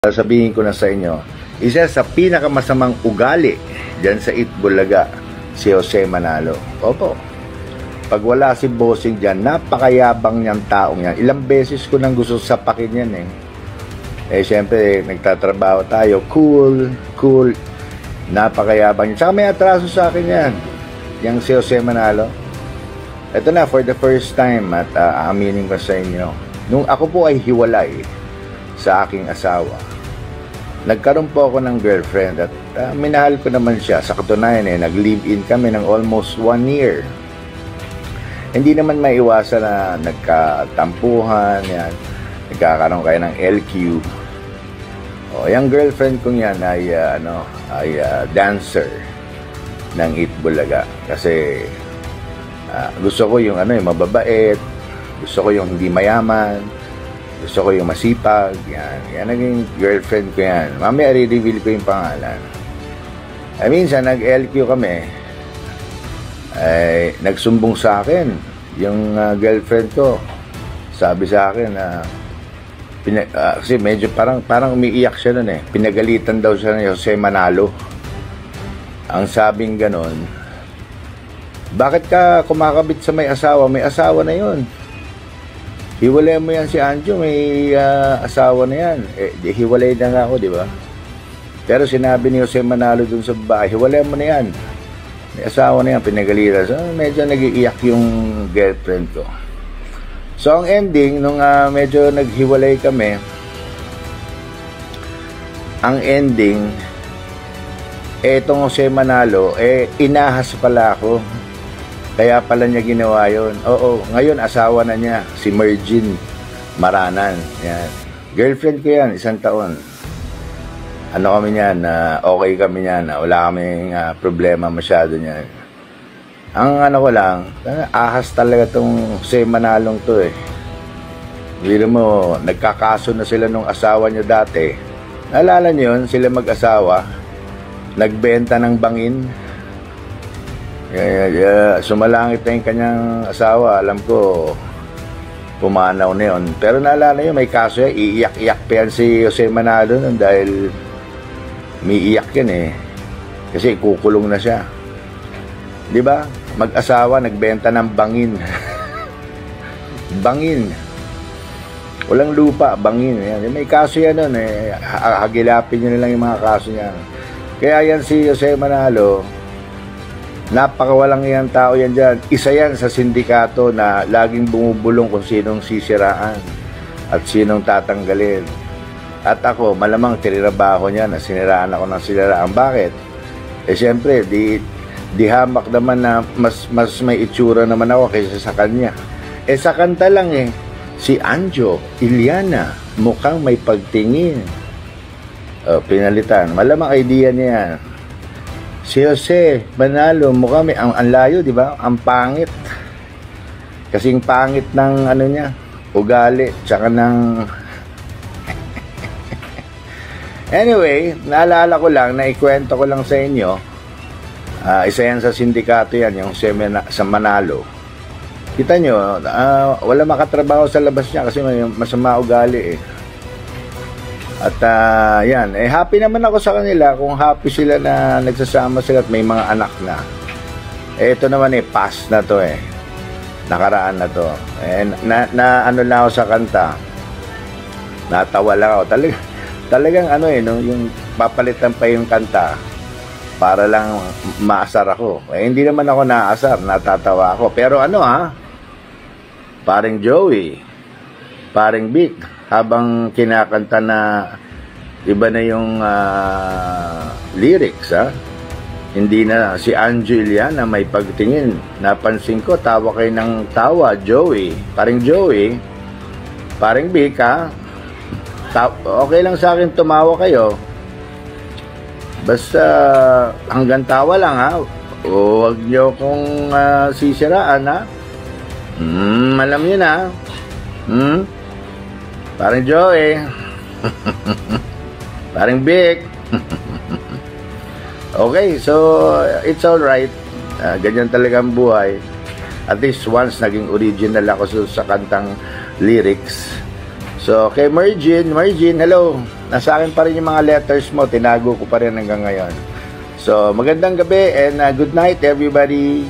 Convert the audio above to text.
Sabihin ko na sa inyo, isa sa pinakamasamang ugali dyan sa Itbulaga, si Jose Manalo. Opo, pag wala si bossing dyan, napakayabang niyang taong yan. Ilang beses ko nang gusto sapakin yan syempre, nagtatrabaho tayo, cool, napakayabang niya. Tsaka may atraso sa akin yan, yung si Jose Manalo. Ito na, for the first time, at aaminin ko sa inyo, nung ako po ay hiwalay sa aking asawa, nagkaroon po ako ng girlfriend at minahal ko naman siya. Sa katunayan nag-live-in kami ng almost 1 year. Hindi naman maiwasan na nagkatampuhan, yan. Nagkakaroon kayo ng LQ. Yung girlfriend kong yan ay dancer ng Itbulaga. Kasi gusto ko yung mababait, gusto ko yung hindi mayaman, gusto ko yung masipag, yan naging girlfriend ko yan. Mamaya i-reveal ko yung pangalan. Minsan nag-LQ kami, ay nagsumbong sa akin yung girlfriend ko. Sabi sa akin kasi medyo parang umiiyak siya nun pinagalitan daw siya ni Jose Manalo. Ang sabing ganon, bakit ka kumakabit sa may asawa? May asawa na yun. Hiwalay mo yan si Anjo, may asawa na yan. Hiwalay na nga ako, di ba? Pero sinabi ni Jose Manalo dun sa babae, hiwalay mo na yan. May asawa na yan, pinagalitan. So, medyo nag-iiyak yung girlfriend ko. So, ang ending, nung medyo naghiwalay kami, ang ending, etong Jose Manalo, inahas pala ako. Kaya pala niya ginawa yun. Oo, ngayon asawa na niya, si Mergin Maranan. Yan. Girlfriend ko yan, 1 taon. Ano kami niyan, okay kami niyan, wala kaming problema masyado niyan. Ang ko lang, ahas talaga tong Jose Manalong to Biro mo, nagkakaso na sila nung asawa niya dati. Naalala niyo yun, sila mag-asawa, nagbenta ng bangin. Sumalangit na yung kanyang asawa. Alam ko pumanaw na yun. Pero naalala nyo, may kaso yan, iiyak-iyak pa yan si Jose Manalo nun dahil umiiyak yan kasi kukulong na siya, di ba? Mag-asawa nagbenta ng bangin. Bangin, walang lupa, bangin yan. May kaso yan nun hagilapin nyo nilang yung mga kaso niya. Kaya yan si Jose Manalo, napakawalang iyang tao yan dyan. Isa yan sa sindikato na laging bumubulong kung sinong sisiraan at sinong tatanggalin. At ako, malamang tinirabaho niya na siniraan ako ng siniraan. Bakit? Siyempre, di hamak naman na mas may itsura naman ako kaysa sa kanya. Sa kanta lang si Anjo Iliana, mukhang may pagtingin. Pinalitan. Malamang idea niya yan. Si Jose Manalo, mukha may ang layo, di ba? Ang pangit. Kasing pangit ng niya, ugali, tsaka ng Anyway, naalala ko lang, naikwento ko lang sa inyo. Isa yan sa sindikato yan, yung sa Manalo. Kita nyo, wala makatrabaho sa labas niya kasi may masama ugali At yan, happy naman ako sa kanila kung happy sila na nagsasama sila at may mga anak na. Ito naman past na to nakaraan na to. Na ano lang ako sa kanta. Natawa lang ako. Talagang yung papalitan pa yung kanta para lang maasar ako. Hindi naman ako naasar, natatawa ako. Pero paring Joey, paring Vic, habang kinakanta na iba na yung lyrics hindi na si Anjo Iliana may pagtingin. Napansin ko, tawa kayo ng tawa, Joey, paring Joey, paring Vic okay lang sa akin tumawa kayo, basta hanggang tawa lang huwag nyo kong sisiraan alam nyo na parang Joey, parang Vic. Okay, so it's alright. Ganyan talaga ang buhay. At least once naging original ako sa kantang lyrics. So, kay Mergin, hello. Nasa akin pa rin yung mga letters mo, tinago ko pa rin hanggang ngayon. So, magandang gabi and good night everybody.